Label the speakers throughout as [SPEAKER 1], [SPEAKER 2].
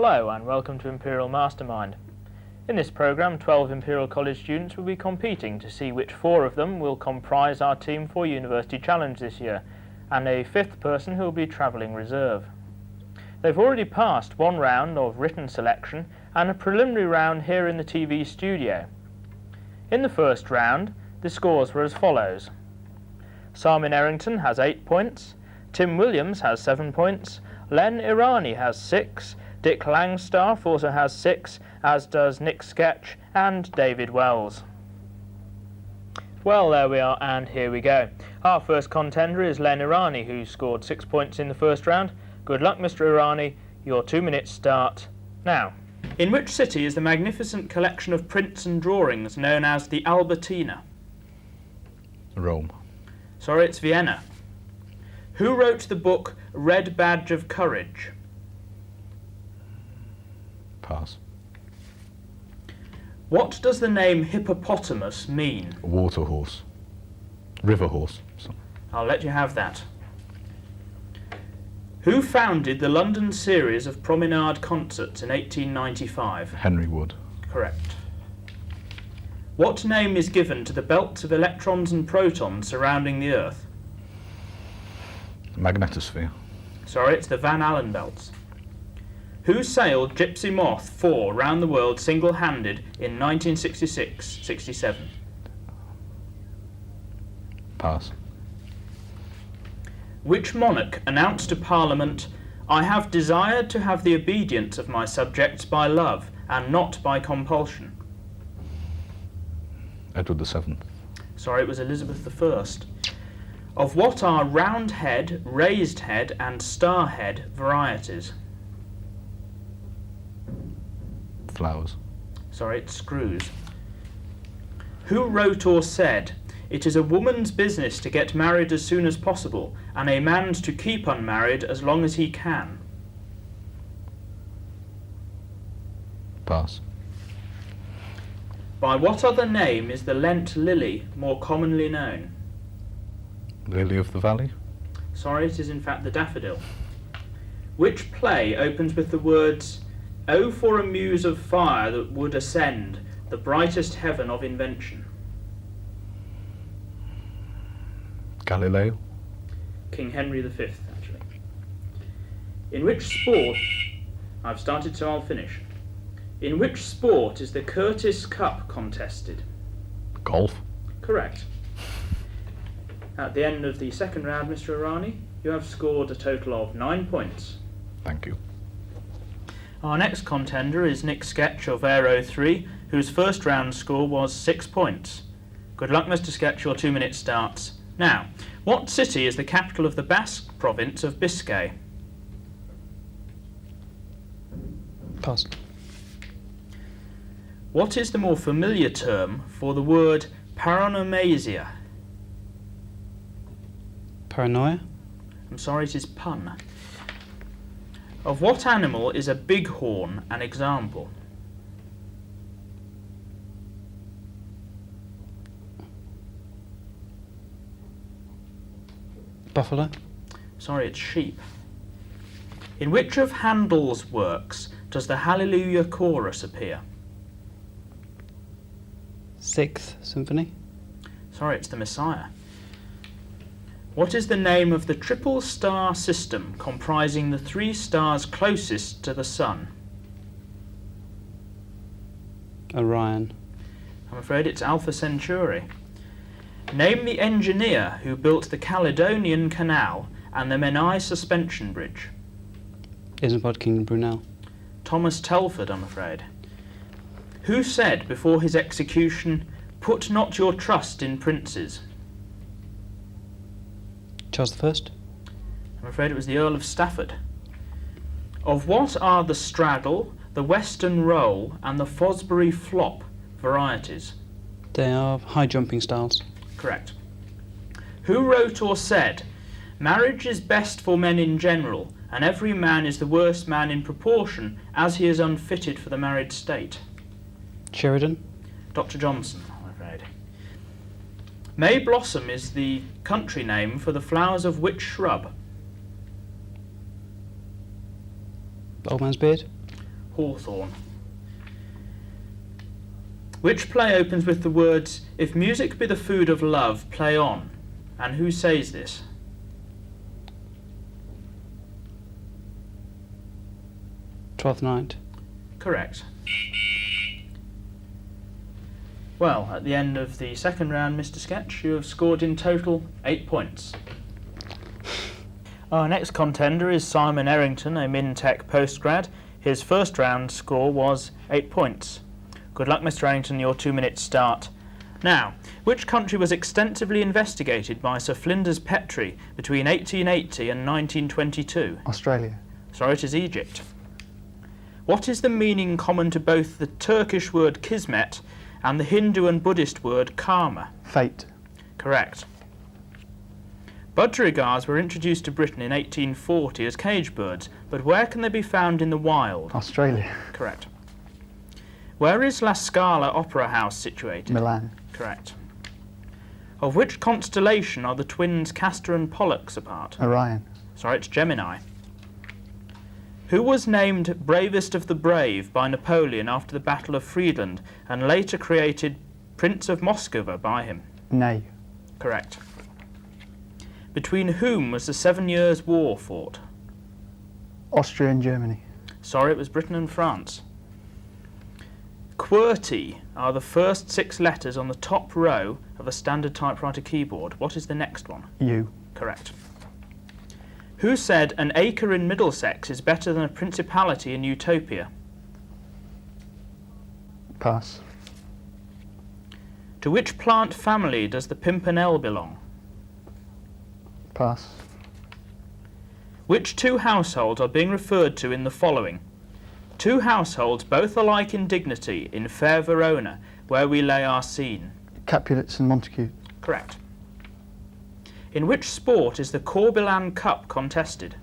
[SPEAKER 1] Hello and welcome to Imperial Mastermind. In this programme, 12 Imperial College students will be competing to see which 4 of them will comprise our team for University Challenge this year, and a 5th person who will be travelling reserve. They've already passed one round of written selection and a preliminary round here in the TV studio. In the first round, the scores were as follows. Simon Errington has 8 points, Tim Williams has 7 points, Len Irani has 6, Dick Langstaff also has 6, as does Nick Sketch and David Wells. Well, there we are, and here we go. Our first contender is Len Irani, who scored 6 points in the first round. Good luck, Mr. Irani. Your 2 minutes start now. In which city is the magnificent collection of prints and drawings known as the Albertina?
[SPEAKER 2] Rome.
[SPEAKER 1] Sorry, it's Vienna. Who wrote the book Red Badge of Courage?
[SPEAKER 2] Pass.
[SPEAKER 1] What does the name hippopotamus mean?
[SPEAKER 2] Water horse. River horse. Sorry.
[SPEAKER 1] I'll let you have that. Who founded the London series of Promenade concerts in 1895?
[SPEAKER 2] Henry Wood.
[SPEAKER 1] Correct. What name is given to the belts of electrons and protons surrounding the Earth?
[SPEAKER 2] Magnetosphere.
[SPEAKER 1] Sorry, it's the Van Allen belts. Who sailed Gypsy Moth 4 round the world single-handed in 1966-67?
[SPEAKER 2] Pass.
[SPEAKER 1] Which monarch announced to Parliament, "I have desired to have the obedience of my subjects by love and not by compulsion"?
[SPEAKER 2] Edward VII.
[SPEAKER 1] Sorry, it was Elizabeth I. Of what are round head, raised head and star head varieties?
[SPEAKER 2] Flowers.
[SPEAKER 1] Sorry, it's screws. Who wrote or said, "It is a woman's business to get married as soon as possible, and a man's to keep unmarried as long as he can"?
[SPEAKER 2] Pass.
[SPEAKER 1] By what other name is the Lent lily more commonly known?
[SPEAKER 2] Lily of the Valley.
[SPEAKER 1] Sorry, it is in fact the daffodil. Which play opens with the words, "Oh, for a muse of fire that would ascend the brightest heaven of invention"?
[SPEAKER 2] Galileo.
[SPEAKER 1] King Henry V, actually. In which sport... I've started, so I'll finish. In which sport is the Curtis Cup contested?
[SPEAKER 2] Golf.
[SPEAKER 1] Correct. At the end of the second round, Mr. Irani, you have scored a total of 9 points.
[SPEAKER 2] Thank you.
[SPEAKER 1] Our next contender is Nick Sketch of Aero 3, whose first round score was 6 points. Good luck, Mr. Sketch, your 2 minutes starts now. What city is the capital of the Basque province of Biscay?
[SPEAKER 2] Pass.
[SPEAKER 1] What is the more familiar term for the word paronomasia?
[SPEAKER 3] Paranoia?
[SPEAKER 1] I'm sorry, it is pun. Of what animal is a bighorn an example?
[SPEAKER 3] Buffalo?
[SPEAKER 1] Sorry, it's sheep. In which of Handel's works does the Hallelujah chorus appear?
[SPEAKER 3] 6th Symphony?
[SPEAKER 1] Sorry, it's the Messiah. What is the name of the triple star system comprising the 3 stars closest to the Sun?
[SPEAKER 3] Orion.
[SPEAKER 1] I'm afraid it's Alpha Centauri. Name the engineer who built the Caledonian Canal and the Menai Suspension Bridge.
[SPEAKER 3] Isambard King Brunel.
[SPEAKER 1] Thomas Telford, I'm afraid. Who said before his execution, "Put not your trust in princes"?
[SPEAKER 3] Charles I.
[SPEAKER 1] I'm afraid it was the Earl of Stafford. Of what are the straddle, the western roll and the Fosbury flop varieties?
[SPEAKER 3] They are high jumping styles.
[SPEAKER 1] Correct. Who wrote or said, "Marriage is best for men in general, and every man is the worst man in proportion as he is unfitted for the married state"?
[SPEAKER 3] Sheridan.
[SPEAKER 1] Dr. Johnson, I'm afraid. May blossom is the country name for the flowers of which shrub?
[SPEAKER 3] Old Man's Beard.
[SPEAKER 1] Hawthorne. Which play opens with the words, "If music be the food of love, play on"? And who says this?
[SPEAKER 3] Twelfth Night.
[SPEAKER 1] Correct. Well, at the end of the second round, Mr. Sketch, you have scored in total 8 points. Our next contender is Simon Errington, a Mintech postgrad. His first round score was 8 points. Good luck, Mr. Errington, your 2 minutes start. Now, which country was extensively investigated by Sir Flinders Petrie between 1880 and 1922?
[SPEAKER 4] Australia.
[SPEAKER 1] Sorry, it is Egypt. What is the meaning common to both the Turkish word kismet and the Hindu and Buddhist word karma?
[SPEAKER 4] Fate.
[SPEAKER 1] Correct. Budgerigars were introduced to Britain in 1840 as cage birds, but where can they be found in the wild?
[SPEAKER 4] Australia.
[SPEAKER 1] Correct. Where is La Scala Opera House situated?
[SPEAKER 4] Milan.
[SPEAKER 1] Correct. Of which constellation are the twins Castor and Pollux a part?
[SPEAKER 4] Orion.
[SPEAKER 1] Sorry, it's Gemini. Who was named Bravest of the Brave by Napoleon after the Battle of Friedland and later created Prince of Moscow by him?
[SPEAKER 4] Ney.
[SPEAKER 1] Correct. Between whom was the 7 Years' War fought?
[SPEAKER 4] Austria and Germany.
[SPEAKER 1] Sorry, it was Britain and France. QWERTY are the first 6 letters on the top row of a standard typewriter keyboard. What is the next one?
[SPEAKER 4] U.
[SPEAKER 1] Correct. Who said an acre in Middlesex is better than a principality in Utopia?
[SPEAKER 4] Pass.
[SPEAKER 1] To which plant family does the pimpernel belong?
[SPEAKER 4] Pass.
[SPEAKER 1] Which 2 households are being referred to in the following? 2 households, both alike in dignity, in fair Verona, where we lay our scene.
[SPEAKER 4] Capulets and Montague.
[SPEAKER 1] Correct. In which sport is the Corbelan Cup contested?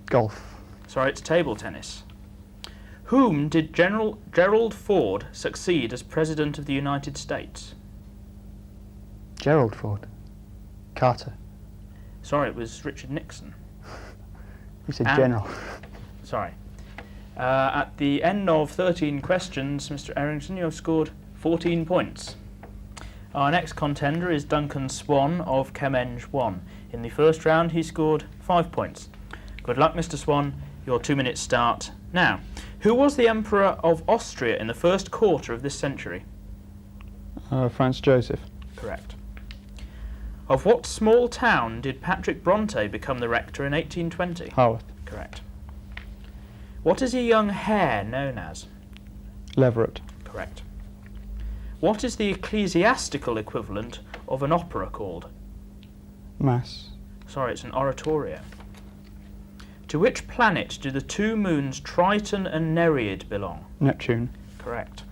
[SPEAKER 4] Golf.
[SPEAKER 1] Sorry, it's table tennis. Whom did General Gerald Ford succeed as President of the United States?
[SPEAKER 4] Gerald Ford. Carter.
[SPEAKER 1] Sorry, it was Richard Nixon.
[SPEAKER 4] You said
[SPEAKER 1] And-
[SPEAKER 4] General.
[SPEAKER 1] Sorry. At the end of 13 questions, Mr. Errington, you have scored 14 points. Our next contender is Duncan Swan of Chemenge 1. In the first round, he scored 5 points. Good luck, Mr. Swan. Your 2 minutes start now. Who was the Emperor of Austria in the first quarter of this century?
[SPEAKER 5] Franz Joseph.
[SPEAKER 1] Correct. Of what small town did Patrick Bronte become the rector in 1820?
[SPEAKER 5] Haworth.
[SPEAKER 1] Correct. What is a young hare known as?
[SPEAKER 5] Leveret.
[SPEAKER 1] Correct. What is the ecclesiastical equivalent of an opera called?
[SPEAKER 5] Mass.
[SPEAKER 1] Sorry, it's an oratorio. To which planet do the 2 moons Triton and Nereid belong?
[SPEAKER 5] Neptune.
[SPEAKER 1] Correct.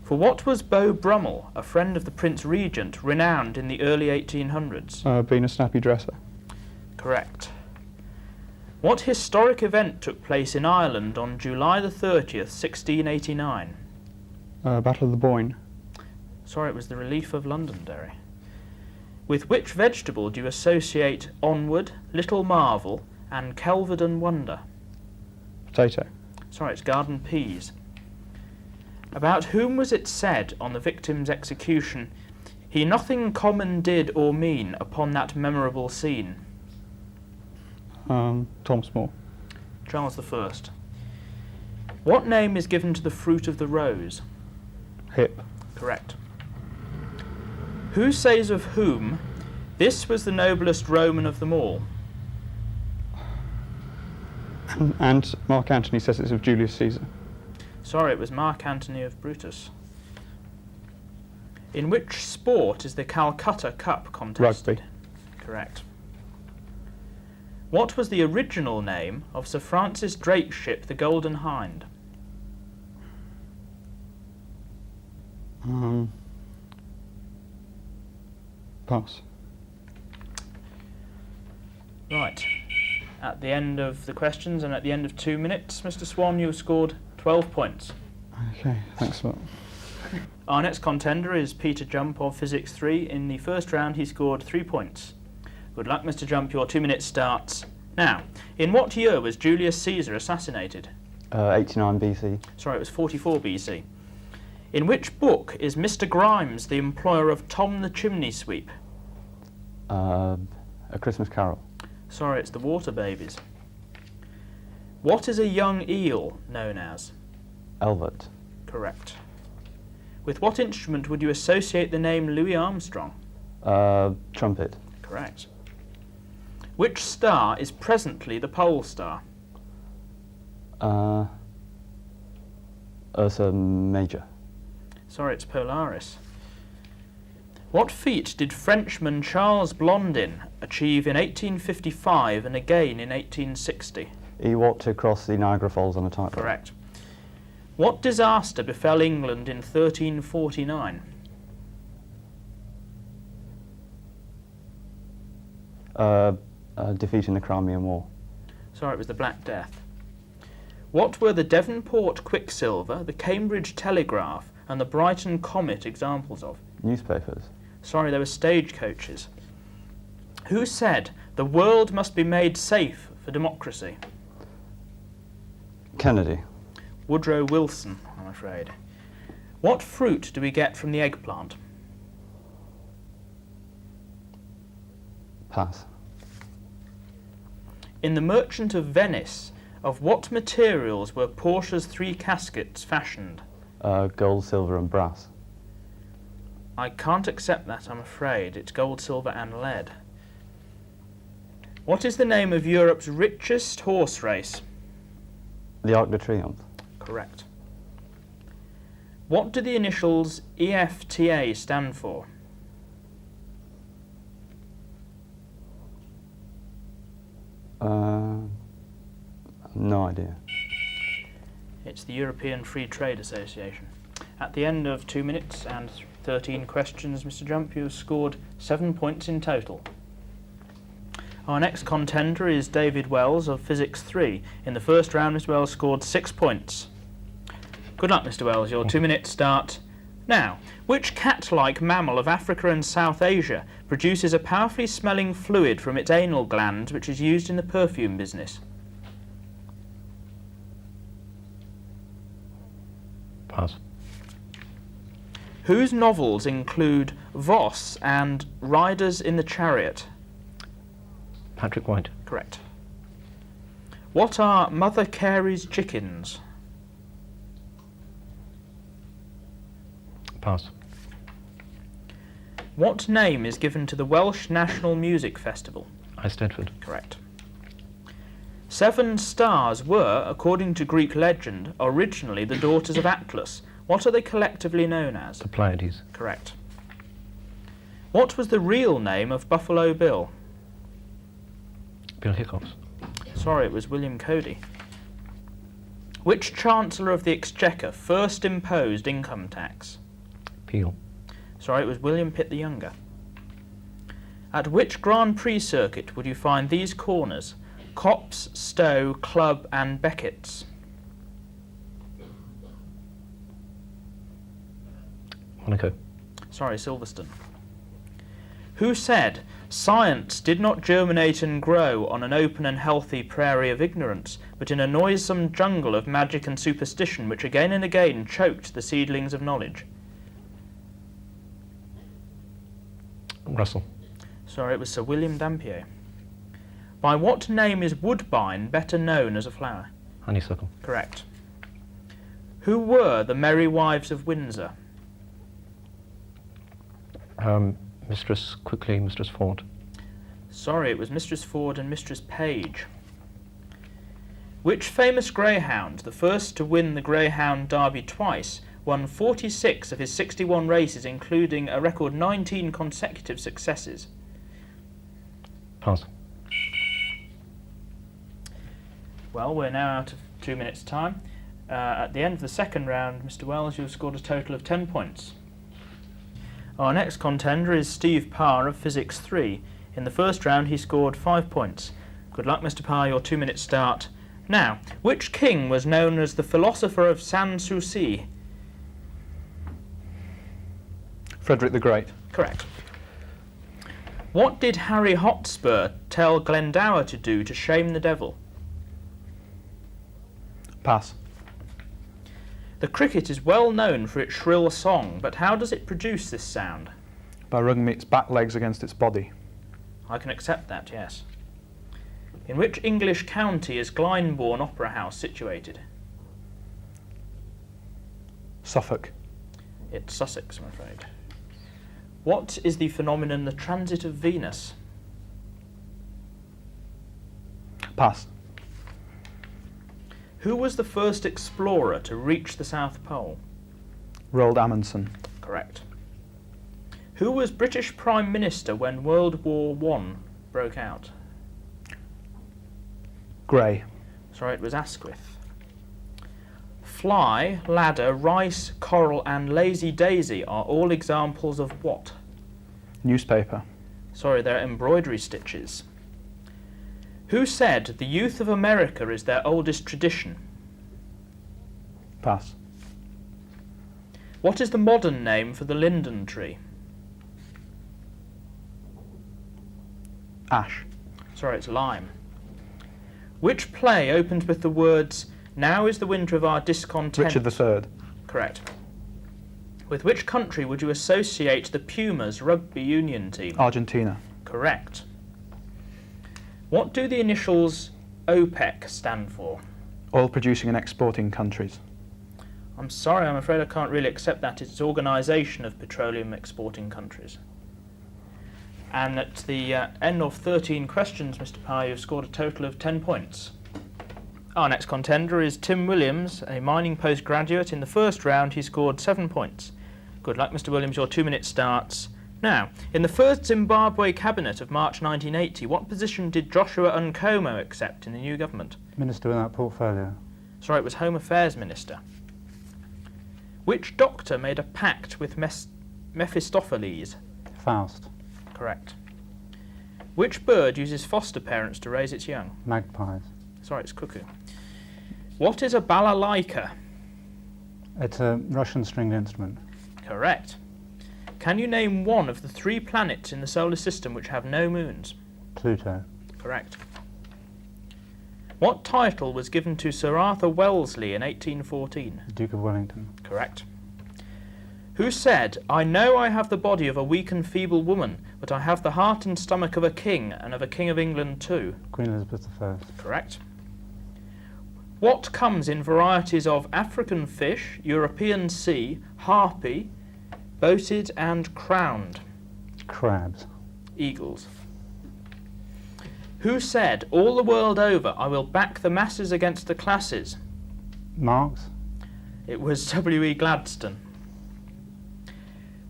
[SPEAKER 1] For what was Beau Brummel, a friend of the Prince Regent, renowned in the early 1800s?
[SPEAKER 5] Being a snappy dresser.
[SPEAKER 1] Correct. What historic event took place in Ireland on July the 30th, 1689?
[SPEAKER 5] Battle of the Boyne.
[SPEAKER 1] Sorry, it was the relief of Londonderry. With which vegetable do you associate Onward, Little Marvel, and Kelvedon Wonder?
[SPEAKER 5] Potato.
[SPEAKER 1] Sorry, it's garden peas. About whom was it said on the victim's execution, "He nothing common did or mean upon that memorable scene"?
[SPEAKER 5] Thomas More.
[SPEAKER 1] Charles I. What name is given to the fruit of the rose?
[SPEAKER 5] Hip.
[SPEAKER 1] Correct. Who says of whom, "This was the noblest Roman of them all"?
[SPEAKER 5] And Mark Antony says it's of Julius Caesar.
[SPEAKER 1] Sorry, it was Mark Antony of Brutus. In which sport is the Calcutta Cup contested?
[SPEAKER 5] Rugby.
[SPEAKER 1] Correct. What was the original name of Sir Francis Drake's ship, the Golden Hind?
[SPEAKER 5] Pass.
[SPEAKER 1] Right. At the end of the questions and at the end of 2 minutes, Mr. Swan, you have scored 12 points.
[SPEAKER 5] Okay, thanks a lot.
[SPEAKER 1] Our next contender is Peter Jump of Physics 3. In the first round, he scored 3 points. Good luck, Mr. Jump. Your 2 minutes starts now. In what year was Julius Caesar assassinated?
[SPEAKER 5] 89 BC.
[SPEAKER 1] Sorry, it was 44 BC. In which book is Mr. Grimes the employer of Tom the Chimney Sweep?
[SPEAKER 5] A Christmas Carol.
[SPEAKER 1] Sorry, it's the Water Babies. What is a young eel known as?
[SPEAKER 5] Elvet.
[SPEAKER 1] Correct. With what instrument would you associate the name Louis Armstrong?
[SPEAKER 5] Trumpet.
[SPEAKER 1] Correct. Which star is presently the pole star?
[SPEAKER 5] Ursa Major.
[SPEAKER 1] Sorry, it's Polaris. What feat did Frenchman Charles Blondin achieve in 1855 and again in 1860?
[SPEAKER 5] He walked across the Niagara Falls on a tightrope.
[SPEAKER 1] Correct. What disaster befell England in 1349?
[SPEAKER 5] Defeating the Crimean War.
[SPEAKER 1] Sorry, it was the Black Death. What were the Devonport Quicksilver, the Cambridge Telegraph, and the Brighton Comet examples of?
[SPEAKER 5] Newspapers.
[SPEAKER 1] Sorry, they were stagecoaches. Who said the world must be made safe for democracy?
[SPEAKER 5] Kennedy.
[SPEAKER 1] Woodrow Wilson, I'm afraid. What fruit do we get from the eggplant?
[SPEAKER 5] Pass.
[SPEAKER 1] In The Merchant of Venice, of what materials were Portia's 3 caskets fashioned?
[SPEAKER 5] Gold, silver and brass.
[SPEAKER 1] I can't accept that, I'm afraid. It's gold, silver and lead. What is the name of Europe's richest horse race?
[SPEAKER 5] The Arc de Triomphe.
[SPEAKER 1] Correct. What do the initials EFTA stand for?
[SPEAKER 5] No idea.
[SPEAKER 1] It's the European Free Trade Association. At the end of 2 minutes and 13 questions, Mr. Jump, you have scored 7 points in total. Our next contender is David Wells of Physics 3. In the first round, Mr. Wells scored 6 points. Good luck, Mr. Wells. Your 2 minutes start now. Which cat-like mammal of Africa and South Asia produces a powerfully smelling fluid from its anal glands which is used in the perfume business?
[SPEAKER 2] Pass.
[SPEAKER 1] Whose novels include Voss and Riders in the Chariot?
[SPEAKER 2] Patrick White.
[SPEAKER 1] Correct. What are Mother Carey's chickens?
[SPEAKER 2] Pass.
[SPEAKER 1] What name is given to the Welsh National Music Festival?
[SPEAKER 2] Eisteddfod.
[SPEAKER 1] Correct. 7 stars were, according to Greek legend, originally the daughters of Atlas. What are they collectively known as?
[SPEAKER 2] The Pleiades.
[SPEAKER 1] Correct. What was the real name of Buffalo Bill?
[SPEAKER 2] Bill Hickox.
[SPEAKER 1] Sorry, it was William Cody. Which Chancellor of the Exchequer first imposed income tax?
[SPEAKER 2] Peel.
[SPEAKER 1] Sorry, it was William Pitt the Younger. At which Grand Prix circuit would you find these corners? Copse, Stowe, Club and Beckett's.
[SPEAKER 2] Monaco.
[SPEAKER 1] Sorry, Silverstone. Who said, "Science did not germinate and grow on an open and healthy prairie of ignorance, but in a noisome jungle of magic and superstition which again and again choked the seedlings of knowledge"?
[SPEAKER 2] Russell.
[SPEAKER 1] Sorry, it was Sir William Dampier. By what name is woodbine better known as a flower?
[SPEAKER 2] Honeysuckle.
[SPEAKER 1] Correct. Who were the Merry Wives of Windsor?
[SPEAKER 2] Mistress Quickly, Mistress Ford.
[SPEAKER 1] Sorry, it was Mistress Ford and Mistress Page. Which famous greyhound, the first to win the Greyhound Derby twice, won 46 of his 61 races, including a record 19 consecutive successes?
[SPEAKER 2] Pass.
[SPEAKER 1] Well, we're now out of 2 minutes' time. At the end of the second round, Mr. Wells, you've scored a total of 10 points. Our next contender is Steve Parr of Physics 3. In the first round, he scored 5 points. Good luck, Mr. Parr, your 2 minutes start now. Which king was known as the philosopher of Sans Souci?
[SPEAKER 5] Frederick the Great.
[SPEAKER 1] Correct. What did Harry Hotspur tell Glendower to do to shame the devil?
[SPEAKER 5] Pass.
[SPEAKER 1] The cricket is well known for its shrill song, but how does it produce this sound?
[SPEAKER 5] By rubbing its back legs against its body.
[SPEAKER 1] I can accept that, yes. In which English county is Glyndebourne Opera House situated?
[SPEAKER 5] Suffolk.
[SPEAKER 1] It's Sussex, I'm afraid. What is the phenomenon the transit of Venus?
[SPEAKER 5] Pass.
[SPEAKER 1] Who was the first explorer to reach the South Pole?
[SPEAKER 5] Roald Amundsen.
[SPEAKER 1] Correct. Who was British Prime Minister when World War I broke out?
[SPEAKER 5] Grey.
[SPEAKER 1] Sorry, it was Asquith. Fly, ladder, rice, coral and lazy daisy are all examples of what?
[SPEAKER 5] Newspaper.
[SPEAKER 1] Sorry, they're embroidery stitches. Who said the youth of America is their oldest tradition?
[SPEAKER 5] Pass.
[SPEAKER 1] What is the modern name for the linden tree?
[SPEAKER 5] Ash.
[SPEAKER 1] Sorry, it's lime. Which play opens with the words, "Now is the winter of our discontent"?
[SPEAKER 5] Richard III.
[SPEAKER 1] Correct. With which country would you associate the Pumas rugby union team?
[SPEAKER 5] Argentina.
[SPEAKER 1] Correct. What do the initials OPEC stand for?
[SPEAKER 5] Oil producing and exporting countries.
[SPEAKER 1] I'm sorry, I'm afraid I can't really accept that. It's Organisation of Petroleum Exporting Countries. And at the end of 13 questions, Mr. Power, you've scored a total of 10 points. Our next contender is Tim Williams, a mining postgraduate. In the first round, he scored 7 points. Good luck, Mr. Williams. Your 2 minutes starts now. In the first Zimbabwe cabinet of March 1980, what position did Joshua Nkomo accept in the new government?
[SPEAKER 6] Minister without portfolio.
[SPEAKER 1] Sorry, it was Home Affairs Minister. Which doctor made a pact with Mephistopheles?
[SPEAKER 6] Faust.
[SPEAKER 1] Correct. Which bird uses foster parents to raise its young?
[SPEAKER 6] Magpies.
[SPEAKER 1] Sorry, it's cuckoo. What is a balalaika?
[SPEAKER 6] It's a Russian stringed instrument.
[SPEAKER 1] Correct. Can you name one of the 3 planets in the solar system which have no moons?
[SPEAKER 6] Pluto.
[SPEAKER 1] Correct. What title was given to Sir Arthur Wellesley in 1814?
[SPEAKER 6] Duke of Wellington.
[SPEAKER 1] Correct. Who said, "I know I have the body of a weak and feeble woman, but I have the heart and stomach of a king, and of a king of England too"?
[SPEAKER 6] Queen Elizabeth I.
[SPEAKER 1] Correct. What comes in varieties of African fish, European sea, harpy, boated and crowned?
[SPEAKER 6] Crabs.
[SPEAKER 1] Eagles. Who said, "All the world over, I will back the masses against the classes"?
[SPEAKER 6] Marx.
[SPEAKER 1] It was W.E. Gladstone.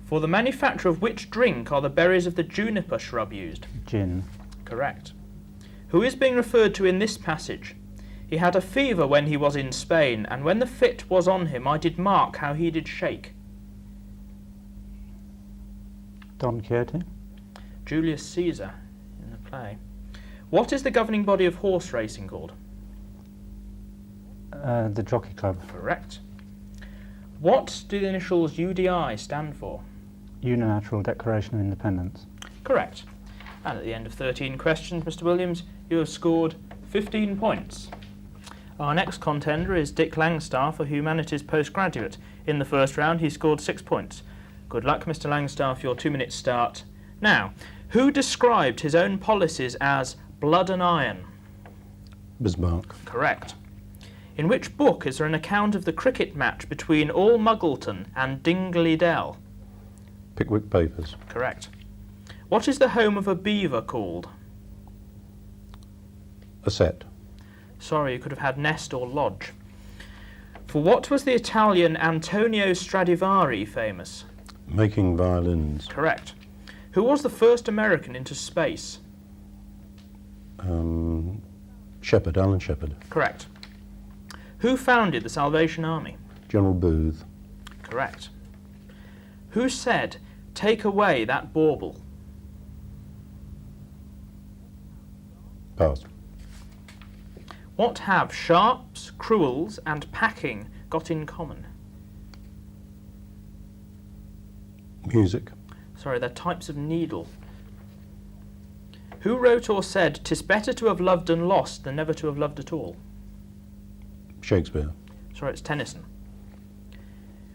[SPEAKER 1] For the manufacture of which drink are the berries of the juniper shrub used?
[SPEAKER 6] Gin.
[SPEAKER 1] Correct. Who is being referred to in this passage? He had a fever when he was in Spain, and when the fit was on him, I did mark how he did shake.
[SPEAKER 6] Don Quixote.
[SPEAKER 1] Julius Caesar in the play. What is the governing body of horse racing called?
[SPEAKER 6] The Jockey Club.
[SPEAKER 1] Correct. What do the initials UDI stand for?
[SPEAKER 6] Unilateral Declaration of Independence.
[SPEAKER 1] Correct. And at the end of 13 questions, Mr. Williams, you have scored 15 points. Our next contender is Dick Langstaff, a humanities postgraduate. In the first round, he scored 6 points. Good luck, Mr. Langstaff. Your 2 minutes start now. Who described his own policies as blood and iron?
[SPEAKER 2] Bismarck.
[SPEAKER 1] Correct. In which book is there an account of the cricket match between All Muggleton and Dingley Dell?
[SPEAKER 2] Pickwick Papers.
[SPEAKER 1] Correct. What is the home of a beaver called?
[SPEAKER 2] A set.
[SPEAKER 1] Sorry, you could have had nest or lodge. For what was the Italian Antonio Stradivari famous?
[SPEAKER 2] Making violins.
[SPEAKER 1] Correct. Who was the first American into space?
[SPEAKER 2] Shepard, Alan Shepard.
[SPEAKER 1] Correct. Who founded the Salvation Army?
[SPEAKER 2] General Booth.
[SPEAKER 1] Correct. Who said, "Take away that bauble"?
[SPEAKER 2] Pass.
[SPEAKER 1] What have sharps, cruels, and packing got in common?
[SPEAKER 2] Music.
[SPEAKER 1] Sorry, they're types of needle. Who wrote or said, "'Tis better to have loved and lost than never to have loved at all"?
[SPEAKER 2] Shakespeare.
[SPEAKER 1] Sorry, it's Tennyson.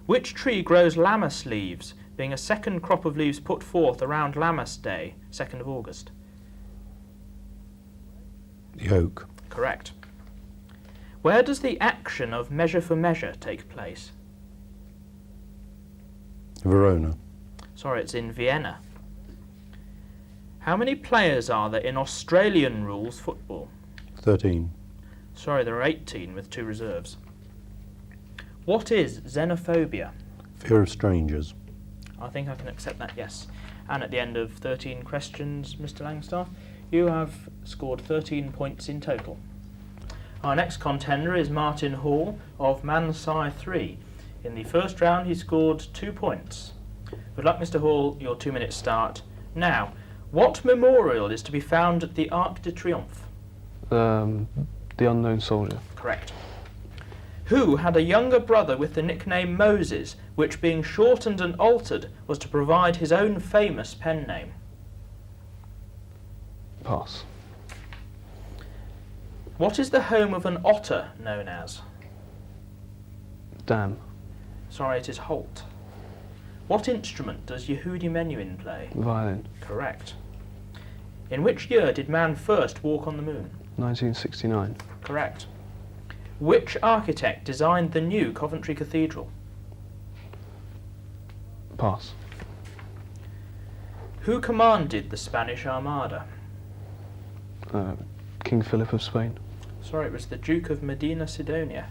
[SPEAKER 1] Which tree grows Lammas leaves, being a second crop of leaves put forth around Lammas Day, 2nd of August?
[SPEAKER 2] The oak.
[SPEAKER 1] Correct. Where does the action of Measure for Measure take place?
[SPEAKER 2] Verona.
[SPEAKER 1] Sorry, it's in Vienna. How many players are there in Australian rules football?
[SPEAKER 2] 13.
[SPEAKER 1] Sorry, there are 18 with 2 reserves. What is xenophobia?
[SPEAKER 2] Fear of strangers.
[SPEAKER 1] I think I can accept that, yes. And at the end of 13 questions, Mr. Langstaff, you have scored 13 points in total. Our next contender is Martin Hall of Mansai 3. In the first round, he scored 2 points. Good luck, Mr. Hall. Your 2-minute start now. What memorial is to be found at the Arc de Triomphe?
[SPEAKER 3] The Unknown Soldier.
[SPEAKER 1] Correct. Who had a younger brother with the nickname Moses, which being shortened and altered was to provide his own famous pen name?
[SPEAKER 3] Pass.
[SPEAKER 1] What is the home of an otter known as?
[SPEAKER 3] Dam.
[SPEAKER 1] Sorry, it is Holt. What instrument does Yehudi Menuhin play?
[SPEAKER 3] Violin.
[SPEAKER 1] Correct. In which year did man first walk on the moon?
[SPEAKER 3] 1969.
[SPEAKER 1] Correct. Which architect designed the new Coventry Cathedral?
[SPEAKER 3] Pass.
[SPEAKER 1] Who commanded the Spanish Armada?
[SPEAKER 3] King Philip of Spain.
[SPEAKER 1] Sorry, it was the Duke of Medina Sidonia.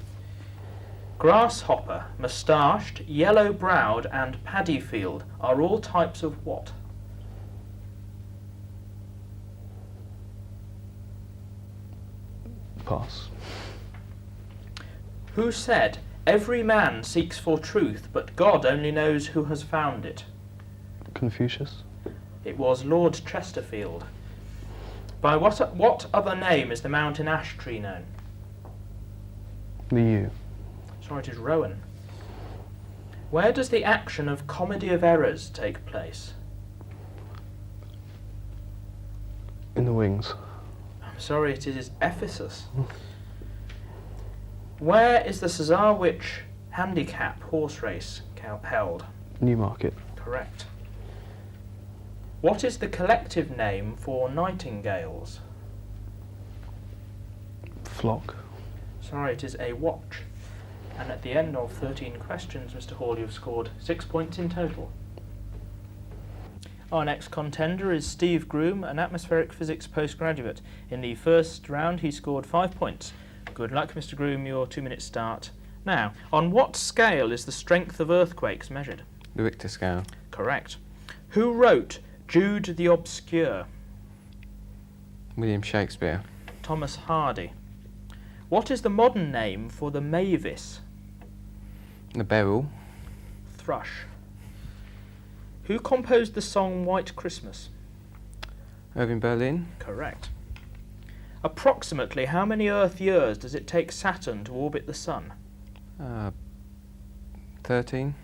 [SPEAKER 1] Grasshopper, moustached, yellow-browed and paddy-field are all types of what?
[SPEAKER 3] Pass.
[SPEAKER 1] Who said, "Every man seeks for truth, but God only knows who has found it"?
[SPEAKER 3] Confucius.
[SPEAKER 1] It was Lord Chesterfield. By what other name is the mountain ash tree known?
[SPEAKER 3] The Yew.
[SPEAKER 1] Sorry, it is Rowan. Where does the action of Comedy of Errors take place?
[SPEAKER 3] In the Wings.
[SPEAKER 1] I'm sorry, it is Ephesus. Where is the Cesarewitch handicap horse race held?
[SPEAKER 3] Newmarket.
[SPEAKER 1] Correct. What is the collective name for nightingales?
[SPEAKER 3] Flock.
[SPEAKER 1] Sorry, it is a watch. And at the end of 13 questions, Mr. Hall, you've scored 6 points in total. Our next contender is Steve Groom, an atmospheric physics postgraduate. In the first round, he scored 5 points. Good luck, Mr. Groom, your 2-minute start. Now, on what scale is the strength of earthquakes measured?
[SPEAKER 7] The Richter scale.
[SPEAKER 1] Correct. Who wrote Jude the Obscure?
[SPEAKER 7] William Shakespeare.
[SPEAKER 1] Thomas Hardy. What is the modern name for the mavis?
[SPEAKER 7] The beryl.
[SPEAKER 1] Thrush. Who composed the song White Christmas?
[SPEAKER 7] Irving Berlin.
[SPEAKER 1] Correct. Approximately how many Earth years does it take Saturn to orbit the Sun?
[SPEAKER 7] 13.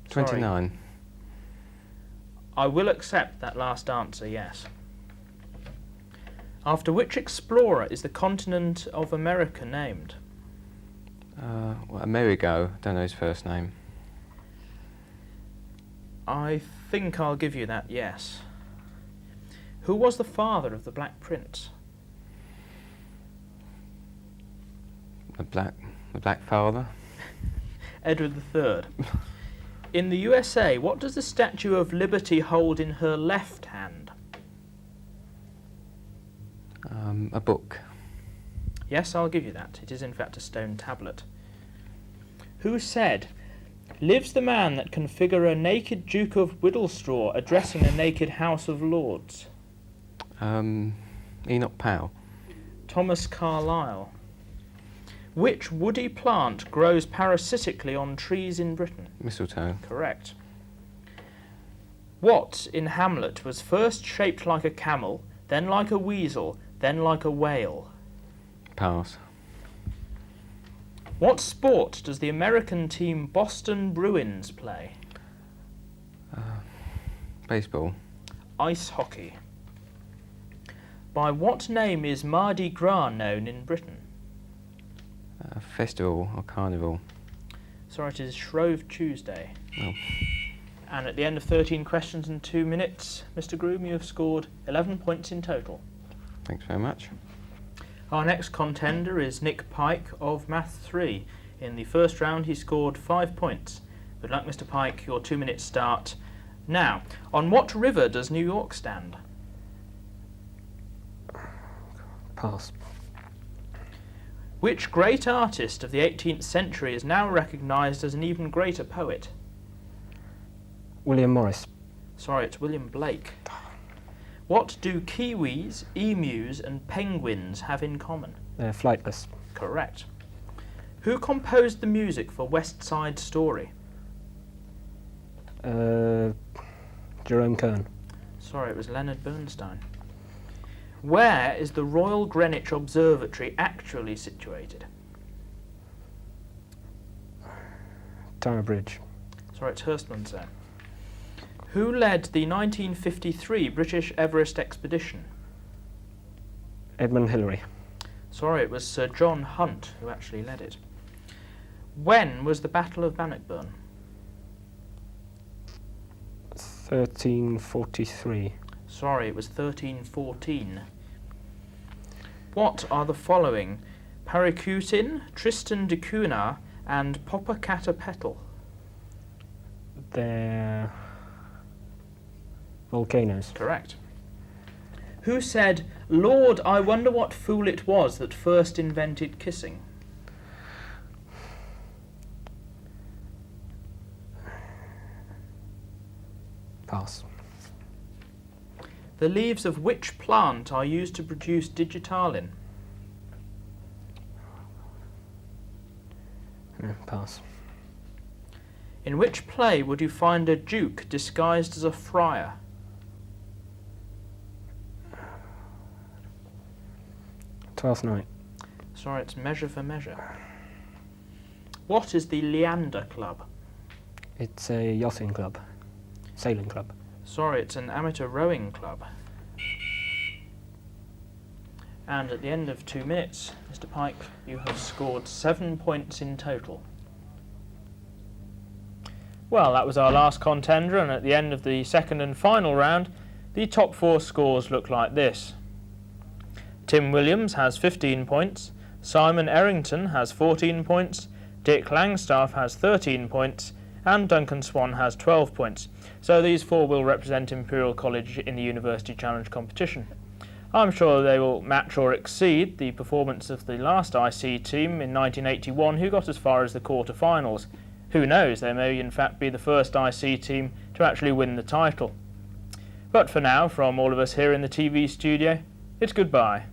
[SPEAKER 1] Sorry.
[SPEAKER 7] 29.
[SPEAKER 1] I will accept that last answer, yes. After which explorer is the continent of America named?
[SPEAKER 7] Amerigo. Don't know his first name.
[SPEAKER 1] I think I'll give you that, yes. Who was the father of the Black Prince?
[SPEAKER 7] The Black Father.
[SPEAKER 1] Edward III. In the USA, what does the Statue of Liberty hold in her left hand?
[SPEAKER 7] A book.
[SPEAKER 1] Yes, I'll give you that. It is in fact a stone tablet. Who said, "Lives the man that can figure a naked Duke of Whittlestraw addressing a naked House of Lords"?
[SPEAKER 7] Enoch Powell.
[SPEAKER 1] Thomas Carlyle. Which woody plant grows parasitically on trees in Britain?
[SPEAKER 7] Mistletoe.
[SPEAKER 1] Correct. What in Hamlet was first shaped like a camel, then like a weasel, then like a whale?
[SPEAKER 7] Pass.
[SPEAKER 1] What sport does the American team Boston Bruins play?
[SPEAKER 7] Baseball.
[SPEAKER 1] Ice hockey. By what name is Mardi Gras known in Britain?
[SPEAKER 7] Festival or carnival.
[SPEAKER 1] Sorry, it is Shrove Tuesday.
[SPEAKER 7] Oh.
[SPEAKER 1] And at the end of 13 questions and 2 minutes, Mr. Groom, you have scored 11 points in total.
[SPEAKER 7] Thanks very much.
[SPEAKER 1] Our next contender is Nick Pike of Math 3. In the first round, he scored 5 points. Good luck, Mr. Pike. Your 2 minutes start now. On what river does New York stand?
[SPEAKER 3] Pass.
[SPEAKER 1] Which great artist of the 18th century is now recognised as an even greater poet?
[SPEAKER 3] William Morris.
[SPEAKER 1] Sorry, it's William Blake. What do kiwis, emus and penguins have in common?
[SPEAKER 3] They're flightless.
[SPEAKER 1] Correct. Who composed the music for West Side Story?
[SPEAKER 3] Jerome Kern.
[SPEAKER 1] Sorry, it was Leonard Bernstein. Where is the Royal Greenwich Observatory actually situated?
[SPEAKER 3] Tower Bridge.
[SPEAKER 1] Sorry, it's Hurstmonceux. Who led the 1953 British Everest expedition?
[SPEAKER 3] Edmund Hillary.
[SPEAKER 1] Sorry, it was Sir John Hunt who actually led it. When was the Battle of Bannockburn?
[SPEAKER 3] 1343.
[SPEAKER 1] Sorry, it was 1314. What are the following? Paracutin, Tristan da Cunha, and Popocatépetl.
[SPEAKER 3] They're volcanoes.
[SPEAKER 1] Correct. Who said, "Lord, I wonder what fool it was that first invented kissing"?
[SPEAKER 3] Pass.
[SPEAKER 1] The leaves of which plant are used to produce digitalin?
[SPEAKER 3] Pass.
[SPEAKER 1] In which play would you find a duke disguised as a friar?
[SPEAKER 3] Twelfth Night.
[SPEAKER 1] Sorry, it's Measure for Measure. What is the Leander Club?
[SPEAKER 3] It's a yachting club. Sailing club.
[SPEAKER 1] Sorry, it's an amateur rowing club. And at the end of 2 minutes, Mr. Pike, you have scored 7 points in total. Well, that was our last contender, and at the end of the second and final round, the top 4 scores look like this. Tim Williams has 15 points, Simon Errington has 14 points, Dick Langstaff has 13 points, and Duncan Swan has 12 points. So these 4 will represent Imperial College in the University Challenge competition. I'm sure they will match or exceed the performance of the last IC team in 1981 who got as far as the quarter-finals. Who knows, they may in fact be the first IC team to actually win the title. But for now, from all of us here in the TV studio, it's goodbye.